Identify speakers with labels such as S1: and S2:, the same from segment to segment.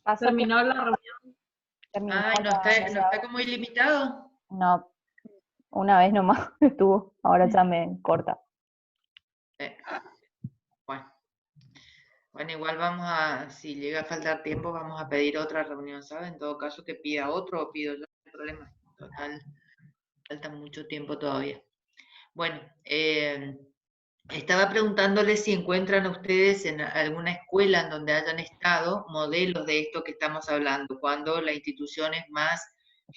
S1: Pasa que
S2: Terminó la reunión.
S1: terminó
S3: Ay,
S1: la
S3: no está como ilimitado.
S1: no, una vez nomás estuvo, ahora ya me corta.
S3: Eh, bueno, bueno, igual vamos a, si llega a faltar tiempo, vamos a pedir otra reunión, ¿sabes? En todo caso que pida otro o pido yo, no hay problema. Total, falta mucho tiempo todavía. Bueno, estaba preguntándole si encuentran ustedes en alguna escuela en donde hayan estado modelos de esto que estamos hablando, cuando la institución es más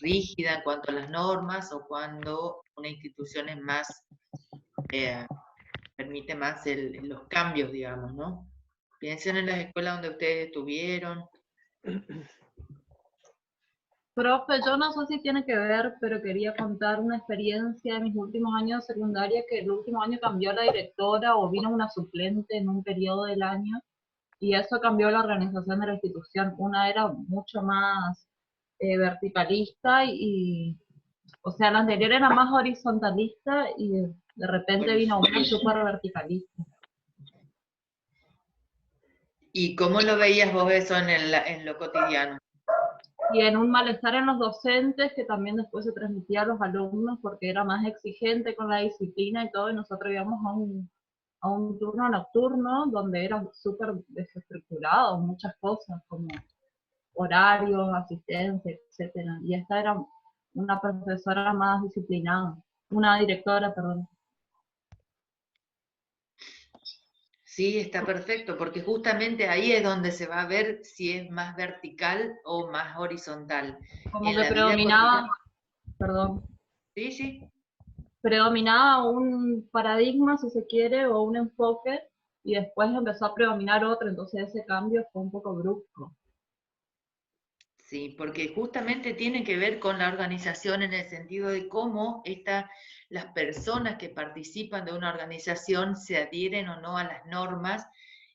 S3: rígida en cuanto a las normas o cuando una institución es más, eh, permite más los cambios, digamos, ¿no? Piensen en las escuelas donde ustedes estuvieron.
S2: Profe, yo no sé si tiene que ver, pero quería contar una experiencia de mis últimos años de secundaria, que el último año cambió la directora o vino una suplente en un periodo del año y eso cambió la organización de la institución. Una era mucho más verticalista o sea, la anterior era más horizontalista y de repente vino una súper verticalista.
S3: ¿Y cómo lo veías vos eso en lo cotidiano?
S2: Y en un malestar en los docentes que también después se transmitía a los alumnos porque era más exigente con la disciplina y todo, y nosotros íbamos a un turno nocturno donde era súper desestructurado, muchas cosas como horarios, asistencia, etcétera. Y esta era una profesora más disciplinada, una directora, perdón.
S3: Sí, está perfecto, porque justamente ahí es donde se va a ver si es más vertical o más horizontal.
S2: Como
S3: En
S2: que
S3: la vida
S2: predominaba,
S3: cotidiana,
S2: perdón,
S3: sí, sí,
S2: predominaba un paradigma, si se quiere, o un enfoque, y después empezó a predominar otro, entonces ese cambio fue un poco brusco.
S3: sí, porque justamente tiene que ver con la organización en el sentido de cómo las personas que participan de una organización se adhieren o no a las normas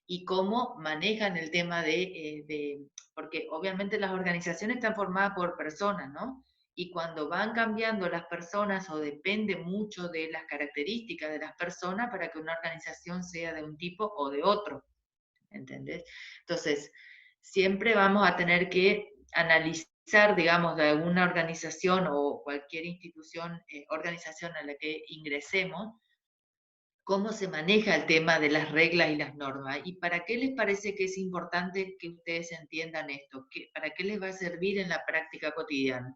S3: y cómo manejan el tema porque obviamente las organizaciones están formadas por personas, ¿no? Y cuando van cambiando las personas o depende mucho de las características de las personas para que una organización sea de un tipo o de otro, ¿entendés? Entonces, siempre vamos a tener que analizar, digamos, de alguna organización o cualquier institución, organización a la que ingresemos, cómo se maneja el tema de las reglas y las normas y para qué les parece que es importante que ustedes entiendan esto, para qué les va a servir en la práctica cotidiana.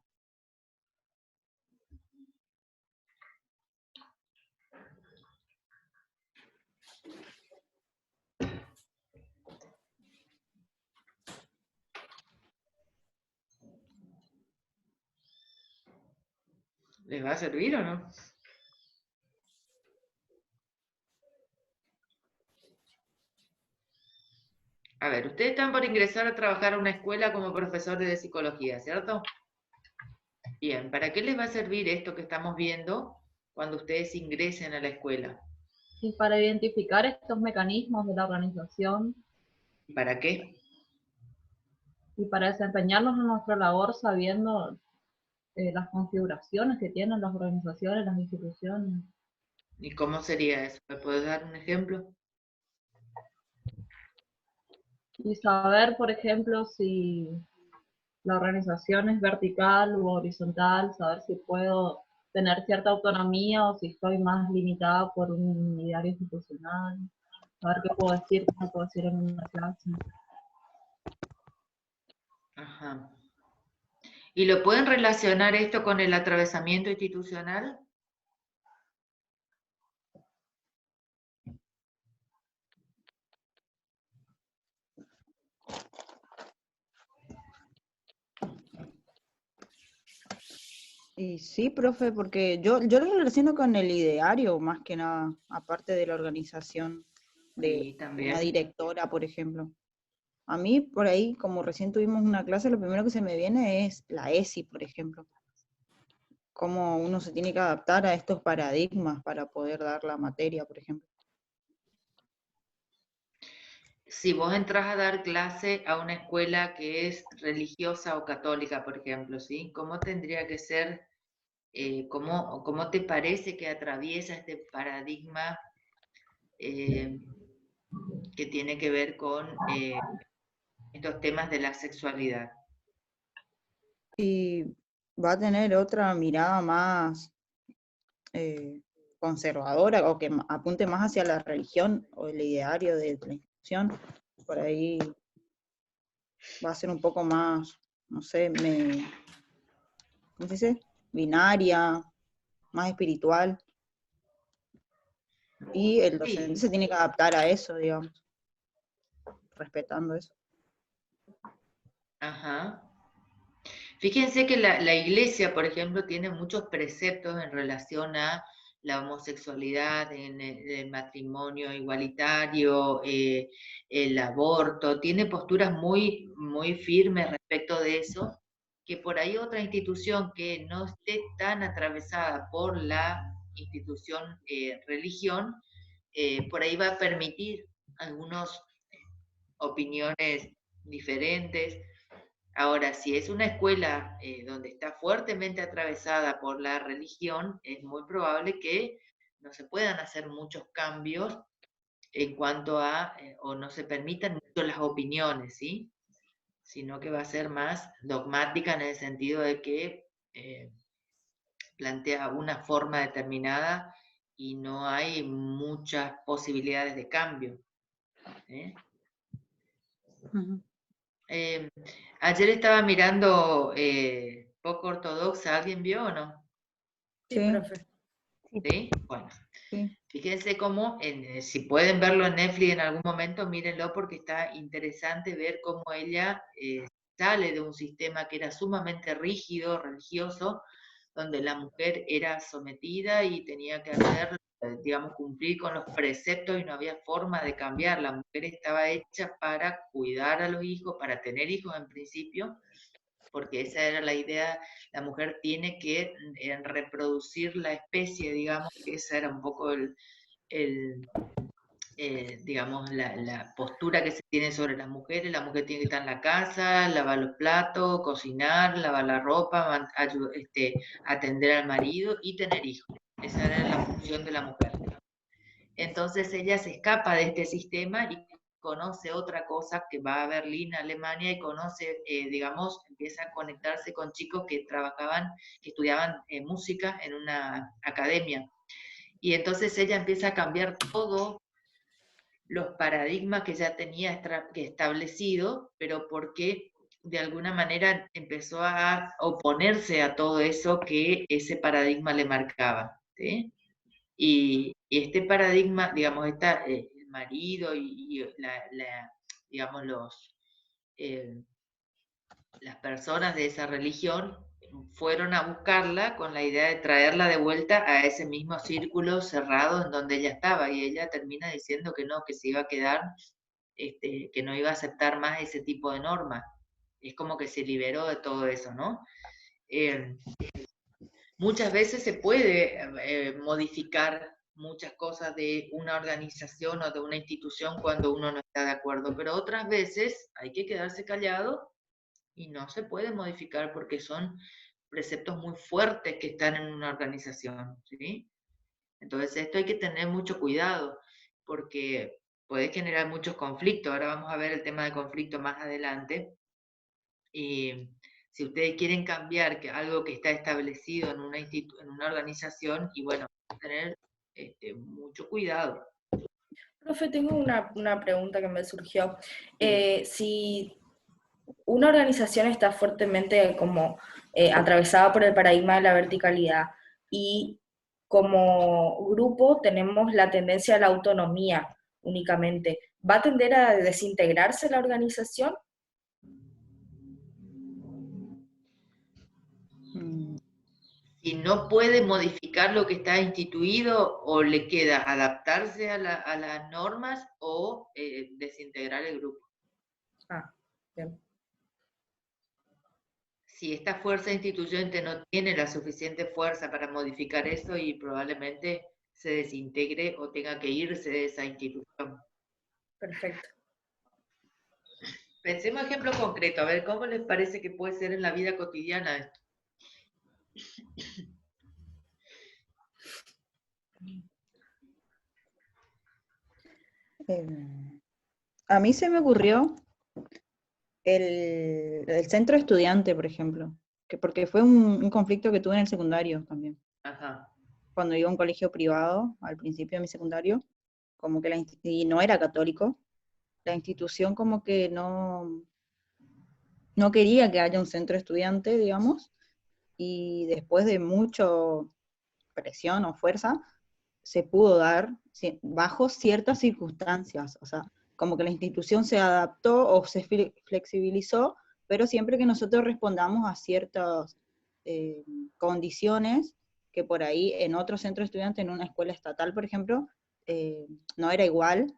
S3: ¿Les va a servir o no? A ver, ustedes están por ingresar a trabajar a una escuela como profesores de psicología, ¿cierto? Bien, ¿para qué les va a servir esto que estamos viendo cuando ustedes ingresen a la escuela?
S2: Y para identificar estos mecanismos de la organización
S3: ¿Para qué?
S2: y para desempeñarnos en nuestra labor sabiendo las configuraciones que tienen las organizaciones, las instituciones.
S3: ¿Y cómo sería eso? ¿Me puedes dar un ejemplo?
S2: Y saber, por ejemplo, si la organización es vertical u horizontal, saber si puedo tener cierta autonomía o si estoy más limitada por un ideario institucional, saber qué puedo decir, qué no puedo decir en una clase.
S3: Ajá. ¿Y lo pueden relacionar esto con el atravesamiento institucional?
S4: Y sí, profe, porque yo lo relaciono con el ideario, más que nada, aparte de la organización de
S3: Sí,
S4: una
S3: también.
S4: directora, por ejemplo. A mí, por ahí, como recién tuvimos una clase, lo primero que se me viene es la ESI, por ejemplo. Cómo uno se tiene que adaptar a estos paradigmas para poder dar la materia, por ejemplo.
S3: Si vos entras a dar clase a una escuela que es religiosa o católica, por ejemplo, ¿sí? ¿Cómo tendría que ser, cómo te parece que atraviesa este paradigma eh, que tiene que ver con estos temas de la sexualidad.
S4: Y va a tener otra mirada más conservadora o que apunte más hacia la religión o el ideario de la institución. Por ahí va a ser un poco más, no sé, ¿cómo se dice? Binaria, más espiritual. Y el docente
S3: Sí,
S4: se tiene que adaptar a eso, digamos, respetando eso.
S3: ajá. Fíjense que la iglesia, por ejemplo, tiene muchos preceptos en relación a la homosexualidad, en el matrimonio igualitario, el aborto, tiene posturas muy, muy firmes respecto de eso, que por ahí otra institución que no esté tan atravesada por la institución religión, por ahí va a permitir algunas opiniones diferentes. Ahora, si es una escuela donde está fuertemente atravesada por la religión, es muy probable que no se puedan hacer muchos cambios en cuanto a, o no se permitan mucho las opiniones, ¿sí? Sino que va a ser más dogmática en el sentido de que plantea una forma determinada y no hay muchas posibilidades de cambio. ¿Eh?
S4: Ujú.
S3: Ayer estaba mirando Poco Ortodoxa, ¿alguien vio o no?
S5: Sí,
S4: Sí,
S5: profe.
S3: ¿Sí? Bueno,
S4: sí.
S3: fíjense cómo, si pueden verlo en Netflix en algún momento, mírenlo porque está interesante ver cómo ella sale de un sistema que era sumamente rígido, religioso, donde la mujer era sometida y tenía que hacer, digamos, cumplir con los preceptos y no había forma de cambiar. La mujer estaba hecha para cuidar a los hijos, para tener hijos en principio, porque esa era la idea, la mujer tiene que reproducir la especie, digamos, que esa era un poco digamos, la postura que se tiene sobre las mujeres. La mujer tiene que estar en la casa, lavar los platos, cocinar, lavar la ropa, atender al marido y tener hijos. Esa era la función de la mujer. Entonces ella se escapa de este sistema y conoce otra cosa, que va a Berlín, Alemania, y conoce, digamos, empieza a conectarse con chicos que trabajaban, que estudiaban música en una academia. Y entonces ella empieza a cambiar todos los paradigmas que ya tenía establecido, pero porque de alguna manera empezó a oponerse a todo eso que ese paradigma le marcaba, ¿sí? Y este paradigma, digamos, el marido y digamos, las personas de esa religión fueron a buscarla con la idea de traerla de vuelta a ese mismo círculo cerrado en donde ella estaba, y ella termina diciendo que no, que se iba a quedar, que no iba a aceptar más ese tipo de normas. Es como que se liberó de todo eso, ¿no? Muchas veces se puede modificar muchas cosas de una organización o de una institución cuando uno no está de acuerdo, pero otras veces hay que quedarse callado y no se puede modificar porque son preceptos muy fuertes que están en una organización, ¿sí? Entonces esto hay que tener mucho cuidado porque puede generar muchos conflictos. Ahora vamos a ver el tema de conflicto más adelante. Y si ustedes quieren cambiar algo que está establecido en una organización, y bueno, tener mucho cuidado.
S5: Profe, tengo una pregunta que me surgió. Si una organización está fuertemente como atravesada por el paradigma de la verticalidad y como grupo tenemos la tendencia a la autonomía únicamente, ¿va a tender a desintegrarse la organización?
S4: Mm,
S3: Si no puede modificar lo que está instituido, o le queda adaptarse a las normas o desintegrar el grupo.
S5: Ah, bien.
S3: Si esta fuerza instituyente no tiene la suficiente fuerza para modificar eso, y probablemente se desintegre o tenga que irse de esa institución.
S5: Perfecto.
S3: Pensemos ejemplo concreto, a ver cómo les parece que puede ser en la vida cotidiana esto.
S4: eh, a mí se me ocurrió El centro estudiante, por ejemplo, porque fue un conflicto que tuve en el secundario también.
S3: Ajá.
S4: Cuando iba a un colegio privado, al principio de mi secundario, como que y no era católico, la institución como que no quería que haya un centro estudiante, digamos, y después de mucho presión o fuerza, se pudo dar bajo ciertas circunstancias, o sea, como que la institución se adaptó o se flexibilizó, pero siempre que nosotros respondamos a ciertas condiciones que por ahí en otro centro estudiante, en una escuela estatal, por ejemplo, no era igual,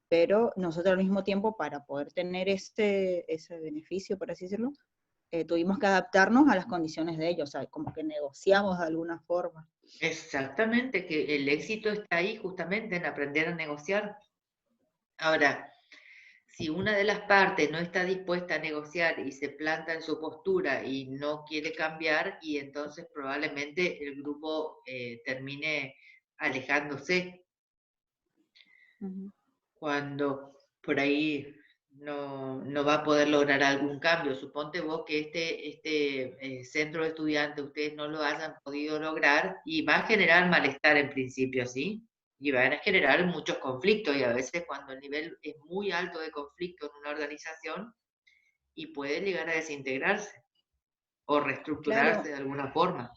S4: pero nosotros al mismo tiempo, para poder tener ese beneficio, por así decirlo, tuvimos que adaptarnos a las condiciones de ellos, o sea, como que negociamos de alguna forma.
S3: Exactamente, que el éxito está ahí justamente en aprender a negociar. Ahora, si una de las partes no está dispuesta a negociar y se planta en su postura y no quiere cambiar, y entonces probablemente el grupo termine alejándose cuando por ahí no va a poder lograr algún cambio. Suponte vos que este centro de estudiantes ustedes no lo hayan podido lograr y va a generar malestar en principio, ¿sí? Y van a generar muchos conflictos y a veces cuando el nivel es muy alto de conflicto en una organización y puede llegar a desintegrarse o reestructurarse
S4: Claro,
S3: de alguna forma.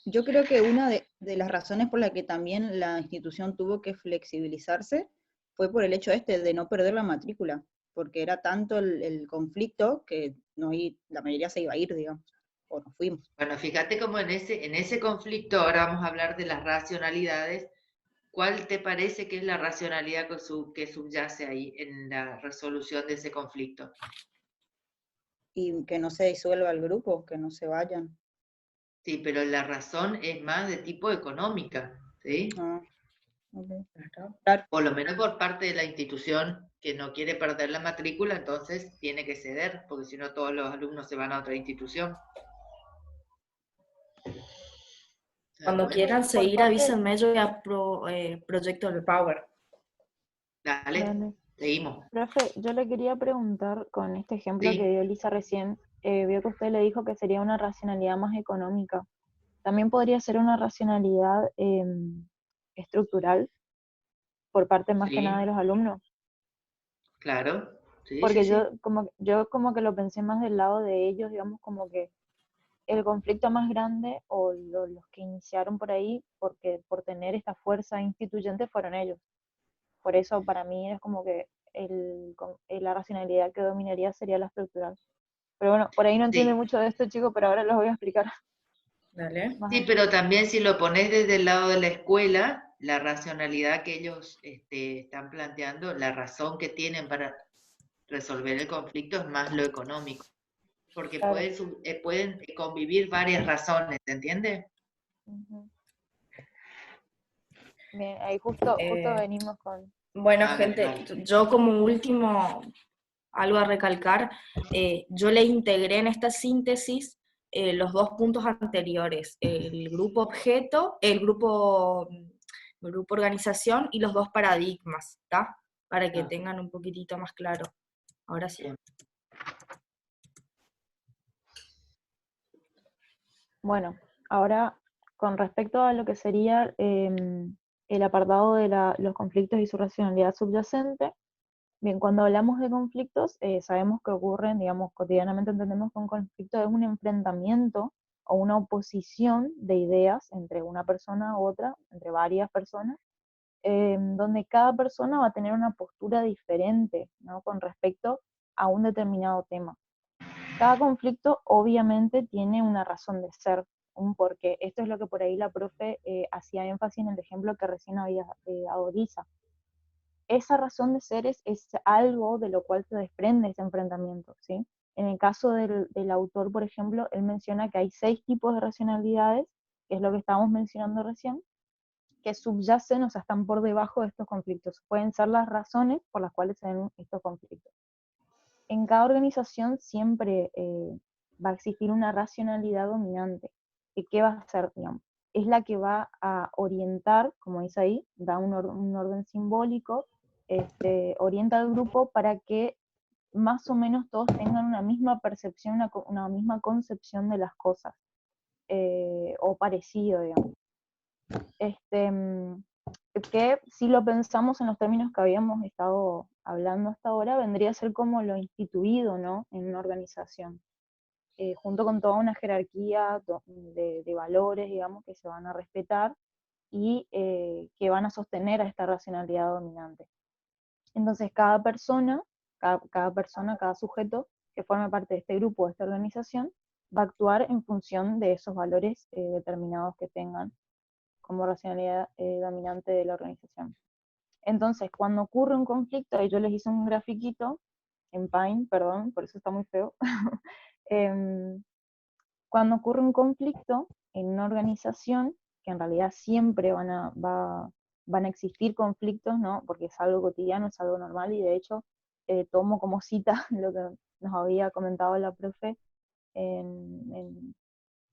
S4: yo creo que una de las razones por la que también la institución tuvo que flexibilizarse fue por el hecho de no perder la matrícula, porque era tanto el conflicto que la mayoría se iba a ir, digamos, o nos fuimos.
S3: Bueno, fíjate cómo en ese conflicto, ahora vamos a hablar de las racionalidades. ¿Cuál te parece que es la racionalidad que subyace ahí en la resolución de ese conflicto?
S4: Y que no se disuelva el grupo, que no se vayan.
S3: Sí, pero la razón es más de tipo económica, ¿sí?
S4: Ah, ok.
S5: Claro.
S3: Por lo menos por parte de la institución que no quiere perder la matrícula, entonces tiene que ceder, porque si no todos los alumnos se van a otra institución.
S5: Cuando
S3: Bueno,
S5: quieran
S1: Por
S5: seguir,
S1: parte,
S5: avísenme, yo ya proyecto el Power.
S3: dale,
S1: dale.
S3: seguimos.
S1: Profe, yo le quería preguntar con este ejemplo que
S3: Sí,
S1: dio Lisa recién, vio que usted le dijo que sería una racionalidad más económica. También podría ser una racionalidad estructural por parte más que nada de
S3: sí,
S1: los alumnos,
S3: claro. Sí, sí,
S1: porque
S3: sí.
S1: yo como que lo pensé más del lado de ellos, digamos como que el conflicto más grande o los que iniciaron por ahí porque por tener esta fuerza instituyente fueron ellos. Por eso para mí es como que la racionalidad que dominaría sería la estructural. Pero bueno, por ahí no entiende
S3: Sí.
S1: mucho de esto, chicos, pero ahora los voy a explicar
S5: Dale.
S1: más
S3: Sí,
S1: allá.
S3: pero también si lo pones desde el lado de la escuela, la racionalidad que ellos están planteando, la razón que tienen para resolver el conflicto es más lo económico, porque
S1: Claro.
S3: pueden convivir varias razones, ¿se entiende?
S1: Ujú. Bien, ahí justo
S5: Eh,
S1: venimos con...
S5: bueno,
S3: A ver,
S5: gente,
S3: dale.
S5: yo como último, algo a recalcar, yo le integré en esta síntesis los dos puntos anteriores, el grupo objeto, el grupo organización y los dos paradigmas, ¿está? Para que
S3: Ah,
S5: tengan un poquitito más claro. Ahora sí.
S3: bien.
S1: Bueno, ahora con respecto a lo que sería el apartado de los conflictos y su racionalidad subyacente, bien, cuando hablamos de conflictos, sabemos que ocurren, digamos, cotidianamente entendemos que un conflicto es un enfrentamiento o una oposición de ideas entre una persona u otra, entre varias personas, donde cada persona va a tener una postura diferente, ¿no? Con respecto a un determinado tema. Cada conflicto obviamente tiene una razón de ser, un porqué. Esto es lo que por ahí la profe hacía énfasis en el ejemplo que recién había dado Lisa. Esa razón de ser es algo de lo cual se desprende ese enfrentamiento, ¿sí? En el caso del autor, por ejemplo, él menciona que hay 6 tipos de racionalidades, que es lo que estábamos mencionando recién, que subyacen, o sea, están por debajo de estos conflictos. Pueden ser las razones por las cuales se ven estos conflictos. En cada organización siempre va a existir una racionalidad dominante. ¿Y qué va a hacer, digamos? Es la que va a orientar, como dice ahí, da un orden simbólico, orienta al grupo para que más o menos todos tengan una misma percepción, una misma concepción de las cosas, o parecido, digamos. Que si lo pensamos en los términos que habíamos estado hablando hasta ahora, vendría a ser como lo instituido, ¿no?, en una organización, junto con toda una jerarquía de valores, digamos, que se van a respetar y que van a sostener a esta racionalidad dominante. Entonces, cada sujeto que forme parte de este grupo, de esta organización, va a actuar en función de esos valores determinados que tengan como racionalidad dominante de la organización. Entonces, cuando ocurre un conflicto, y yo les hice un grafiquito en Paint, perdón, por eso está muy feo. Cuando ocurre un conflicto en una organización, que en realidad siempre van a existir conflictos, ¿no?, porque es algo cotidiano, es algo normal, y de hecho tomo como cita lo que nos había comentado la profe en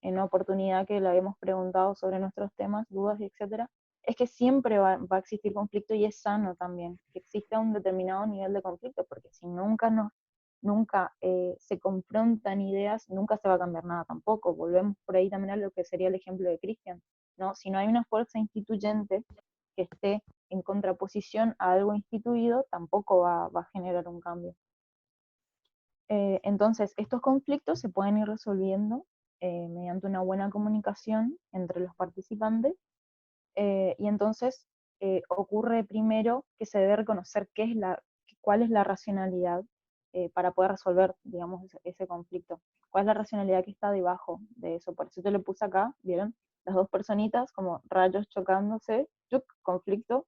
S1: una oportunidad que le habíamos preguntado sobre nuestros temas, dudas, etcétera, es que siempre va a existir conflicto, y es sano también que exista un determinado nivel de conflicto, porque si nunca se confrontan ideas, nunca se va a cambiar nada tampoco. Volvemos por ahí también a lo que sería el ejemplo de Christian, ¿no? Si no hay una fuerza instituyente que esté en contraposición a algo instituido, tampoco va a generar un cambio. Entonces, estos conflictos se pueden ir resolviendo mediante una buena comunicación entre los participantes, y entonces ocurre primero que se debe reconocer cuál es la racionalidad para poder resolver, digamos, ese conflicto. ¿Cuál es la racionalidad que está debajo de eso? Por eso yo le puse acá, ¿vieron? Las dos personitas como rayos chocándose, conflicto.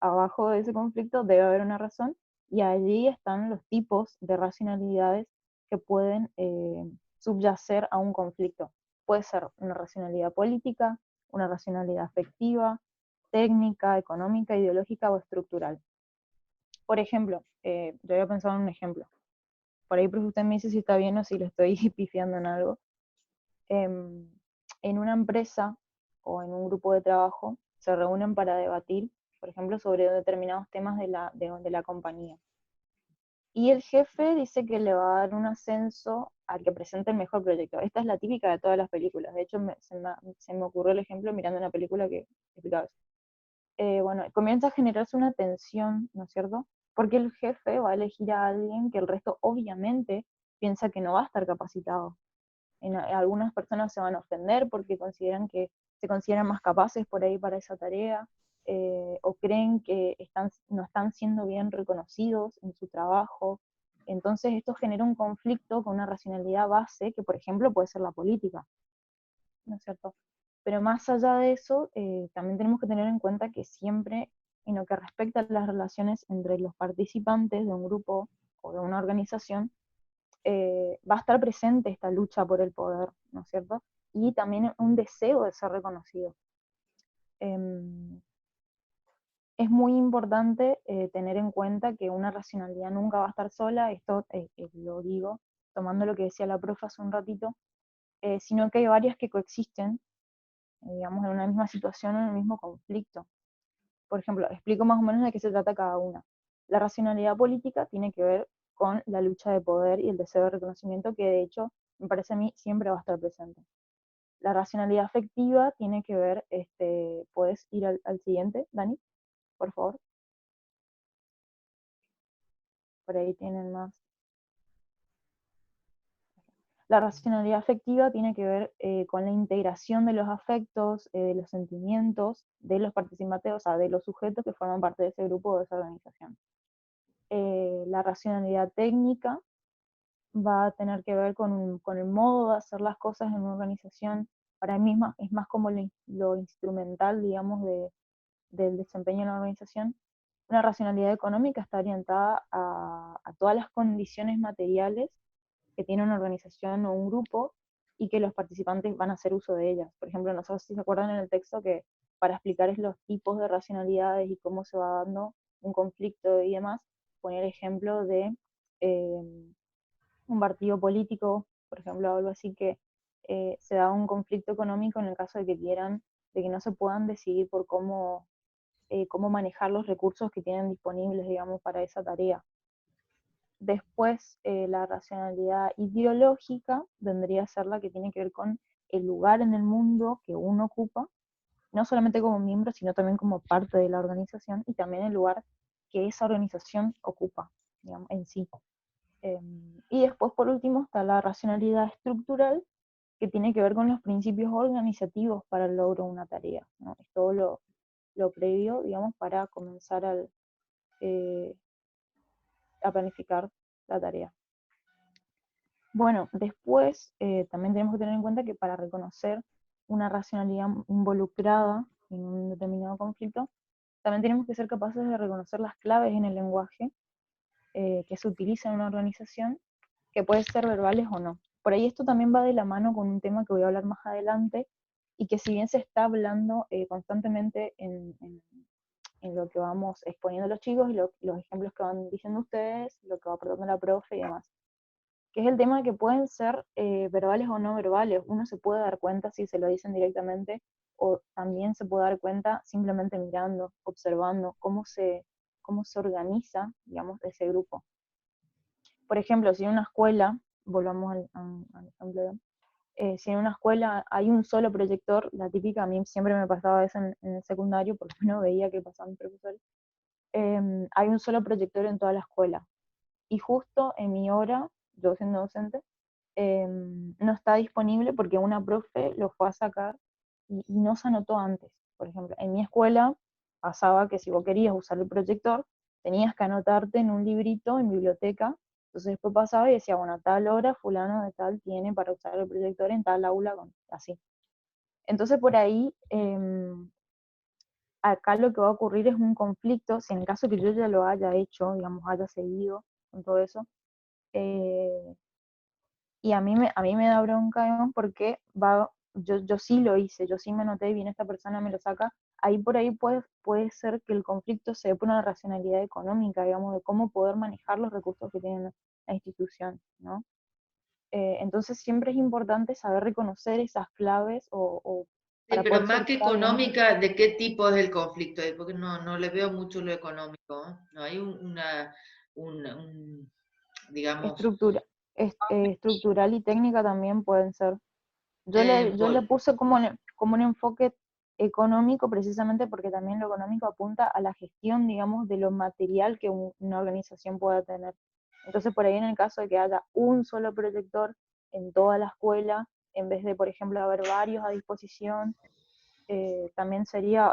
S1: Abajo de ese conflicto debe haber una razón, y allí están los tipos de racionalidades que pueden subyacer a un conflicto. Puede ser una racionalidad política, una racionalidad afectiva, técnica, económica, ideológica o estructural. Por ejemplo, yo había pensado en un ejemplo. Por ahí, profe, usted me dice si está bien o si lo estoy pifiando en algo. En una empresa o en un grupo de trabajo se reúnen para debatir, por ejemplo, sobre determinados temas de la compañía. Y el jefe dice que le va a dar un ascenso al que presente el mejor proyecto. Esta es la típica de todas las películas. De hecho, se me ocurrió el ejemplo mirando una película que explicaba eso. Bueno, comienza a generarse una tensión, ¿no es cierto? Porque el jefe va a elegir a alguien que el resto obviamente piensa que no va a estar capacitado. Algunas personas se van a ofender porque se consideran más capaces por ahí para esa tarea, o creen que no están siendo bien reconocidos en su trabajo. Entonces esto genera un conflicto con una racionalidad base, que por ejemplo puede ser la política, ¿no es cierto? Pero más allá de eso, también tenemos que tener en cuenta que siempre, en lo que respecta a las relaciones entre los participantes de un grupo o de una organización, va a estar presente esta lucha por el poder, ¿no es cierto? Y también un deseo de ser reconocido. Es muy importante tener en cuenta que una racionalidad nunca va a estar sola, esto lo digo tomando lo que decía la profe hace un ratito, sino que hay varias que coexisten, digamos, en una misma situación, en el mismo conflicto. Por ejemplo, explico más o menos de qué se trata cada una. La racionalidad política tiene que ver con la lucha de poder y el deseo de reconocimiento, que de hecho, me parece a mí, siempre va a estar presente. La racionalidad afectiva tiene que ver, ¿puedes ir al siguiente, Dani? Por favor. Por ahí tienen más. La racionalidad afectiva tiene que ver con la integración de los afectos, de los sentimientos de los participantes, o sea, de los sujetos que forman parte de ese grupo o de esa organización. La racionalidad técnica va a tener que ver con el modo de hacer las cosas en una organización. Para mí es más como lo instrumental, digamos, del desempeño en la organización. Una racionalidad económica está orientada a todas las condiciones materiales que tiene una organización o un grupo y que los participantes van a hacer uso de ellas. Por ejemplo, no sé si se acuerdan en el texto que para explicar los tipos de racionalidades y cómo se va dando un conflicto y demás, poner ejemplo de un partido político, por ejemplo, algo así, que se da un conflicto económico en el caso de que no se puedan decidir por cómo manejar los recursos que tienen disponibles, digamos, para esa tarea. Después, la racionalidad ideológica vendría a ser la que tiene que ver con el lugar en el mundo que uno ocupa, no solamente como miembro, sino también como parte de la organización, y también el lugar que esa organización ocupa, digamos, en sí. Y después, por último, está la racionalidad estructural, que tiene que ver con los principios organizativos para el logro de una tarea, ¿no? Es todo lo previo, digamos, para comenzar a planificar la tarea. Bueno, después también tenemos que tener en cuenta que para reconocer una racionalidad involucrada en un determinado conflicto, también tenemos que ser capaces de reconocer las claves en el lenguaje que se utiliza en una organización, que pueden ser verbales o no. Por ahí esto también va de la mano con un tema que voy a hablar más adelante, y que si bien se está hablando constantemente en lo que vamos exponiendo los chicos y los ejemplos que van diciendo ustedes, lo que va aportando la profe y demás, que es el tema de que pueden ser verbales o no verbales. Uno se puede dar cuenta si se lo dicen directamente, o también se puede dar cuenta simplemente mirando, observando cómo se organiza, digamos, ese grupo. Por ejemplo, si en una escuela, volvamos al ejemplo, si en una escuela hay un solo proyector, la típica, a mí siempre me pasaba eso en el secundario, porque no veía que pasaban profesores, hay un solo proyector en toda la escuela. Y justo en mi hora, yo siendo docente, no está disponible porque una profe lo fue a sacar y no se anotó antes. Por ejemplo, en mi escuela pasaba que si vos querías usar el proyector, tenías que anotarte en un librito en biblioteca. Entonces después pasaba y decía, bueno, a tal hora fulano de tal tiene para usar el proyector en tal aula, así. Entonces por ahí, acá lo que va a ocurrir es un conflicto, si en el caso que yo ya lo haya hecho, digamos, haya seguido con todo eso, eh, y a mí me da bronca, digamos, porque yo sí lo hice, yo sí me anoté y viene esta persona, me lo saca. Ahí por ahí puede ser que el conflicto se dé por una racionalidad económica, digamos, de cómo poder manejar los recursos que tiene la institución, ¿no? Entonces siempre es importante saber reconocer esas claves o
S3: Sí,
S1: para
S3: pero
S1: poder
S3: más
S1: ser
S3: que
S1: clave, digamos.
S3: económica, ¿de qué tipo es el conflicto? Porque no le veo mucho lo económico, ¿eh? No hay digamos,
S1: Estructural y técnica también pueden ser. Yo le
S3: por,
S1: puse como un enfoque económico, precisamente porque también lo económico apunta a la gestión, digamos, de lo material que una organización pueda tener. Entonces, por ahí en el caso de que haya un solo proyector en toda la escuela, en vez de, por ejemplo, haber varios a disposición, también sería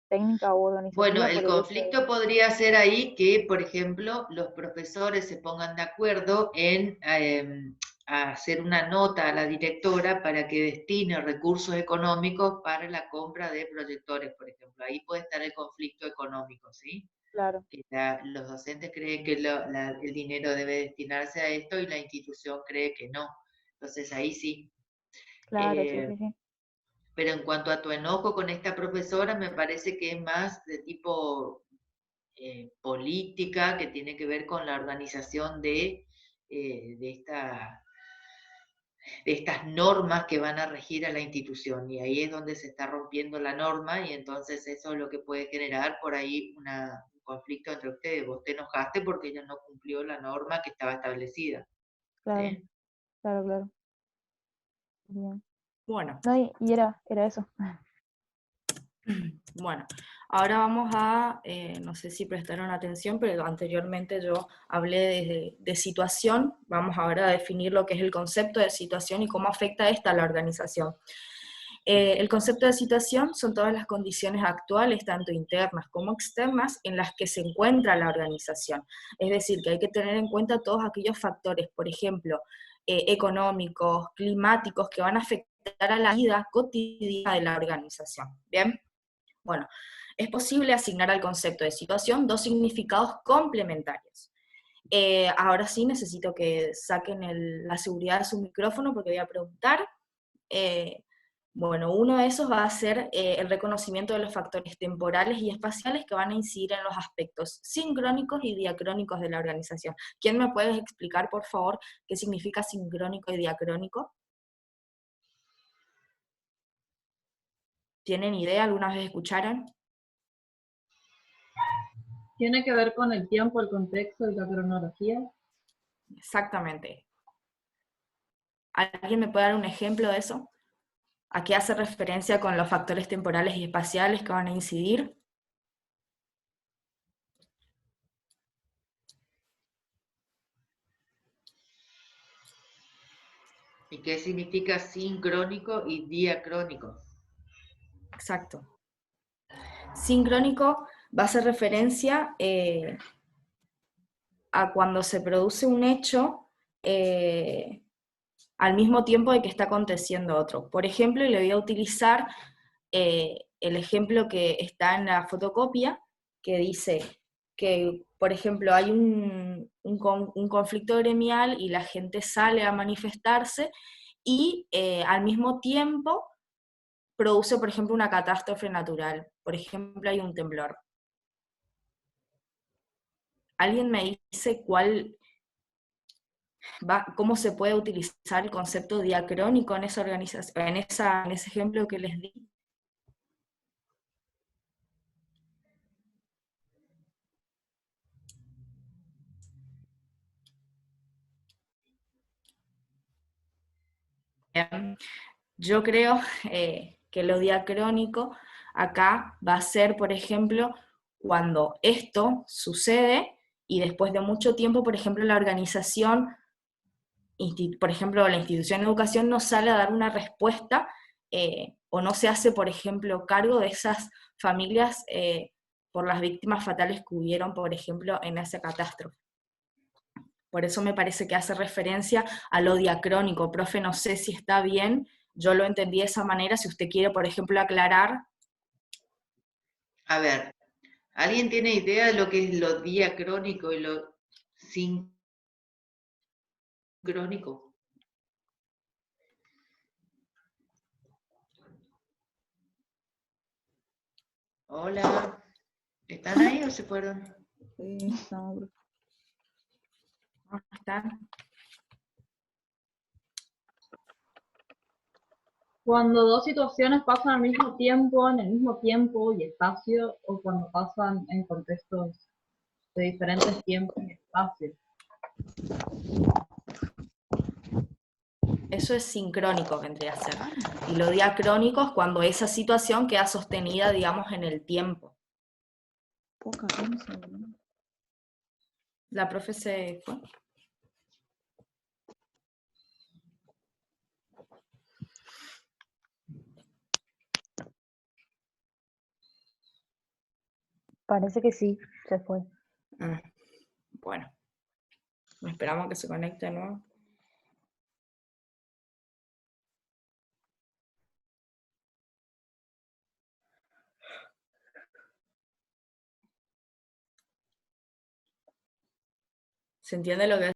S1: técnica o
S3: bueno,
S1: organizativa
S3: el
S1: por el hecho de...
S3: conflicto podría ser ahí que, por ejemplo, los profesores se pongan de acuerdo en hacer una nota a la directora para que destine recursos económicos para la compra de proyectores, por ejemplo. Ahí puede estar el conflicto económico, ¿sí?
S1: Claro,
S3: Que los docentes creen que el dinero debe destinarse a esto y la institución cree que no. Entonces ahí sí.
S1: claro, sí,
S3: Eh,
S1: sí, sí.
S3: pero en cuanto a tu enojo con esta profesora, me parece que es más de tipo política, que tiene que ver con la organización de estas normas que van a regir a la institución. Y ahí es donde se está rompiendo la norma y entonces eso es lo que puede generar por ahí un conflicto entre ustedes. Vos te enojaste porque ella no cumplió la norma que estaba establecida.
S1: Claro,
S3: ¿Sí?
S1: claro, claro. Bien.
S5: Bueno,
S1: No, y era eso.
S5: bueno, ahora vamos a, no sé si prestaron atención, pero anteriormente yo hablé de situación. Vamos ahora a definir lo que es el concepto de situación y cómo afecta esta a la organización. El concepto de situación son todas las condiciones actuales, tanto internas como externas, en las que se encuentra la organización. Es decir, que hay que tener en cuenta todos aquellos factores, por ejemplo, económicos, climáticos, que van a afectar a la vida cotidiana de la organización. ¿Bien? Bueno, es posible asignar al concepto de situación dos significados complementarios. Ahora sí necesito que saquen la seguridad de su micrófono porque voy a preguntar. Eh, bueno, uno de esos va a ser el reconocimiento de los factores temporales y espaciales que van a incidir en los aspectos sincrónicos y diacrónicos de la organización. ¿Quién me puede explicar, por favor, qué significa sincrónico y diacrónico? ¿Tienen idea? ¿Alguna vez escucharon?
S2: ¿Tiene que ver con el tiempo, el contexto y la cronología?
S5: Exactamente. ¿Alguien me puede dar un ejemplo de eso? ¿A qué hace referencia con los factores temporales y espaciales que van a incidir?
S3: ¿Y qué significa sincrónico y diacrónico?
S5: Exacto. Sincrónico va a hacer referencia a cuando se produce un hecho al mismo tiempo de que está aconteciendo otro. Por ejemplo, y le voy a utilizar el ejemplo que está en la fotocopia, que dice que, por ejemplo, hay un conflicto gremial y la gente sale a manifestarse y al mismo tiempo produce, por ejemplo, una catástrofe natural. Por ejemplo, hay un temblor. ¿Alguien me dice cómo se puede utilizar el concepto diacrónico en esa organización, en ese ejemplo que les di? Bien. Yo creo que lo diacrónico acá va a ser, por ejemplo, cuando esto sucede y después de mucho tiempo, por ejemplo, la organización, por ejemplo, la institución de educación no sale a dar una respuesta o no se hace, por ejemplo, cargo de esas familias por las víctimas fatales que hubieron, por ejemplo, en esa catástrofe. Por eso me parece que hace referencia a lo diacrónico. Profe, no sé si está bien, yo lo entendí de esa manera, si usted quiere, por ejemplo, aclarar.
S3: A ver, ¿alguien tiene idea de lo que es lo diacrónico y lo sincrónico? Hola, ¿están ahí o se fueron?
S4: Sí, no,
S5: ¿Cómo están?
S2: Cuando dos situaciones pasan al mismo tiempo, en el mismo tiempo y espacio, o cuando pasan en contextos de diferentes tiempos y espacios.
S5: Eso es sincrónico, vendría a ser. Y lo diacrónico es cuando esa situación queda sostenida, digamos, en el tiempo.
S4: poca cosa, ¿no?
S5: La profe se fue.
S1: Parece que sí, se fue.
S5: Bueno, esperamos que se conecte de nuevo. ¿Se entiende lo que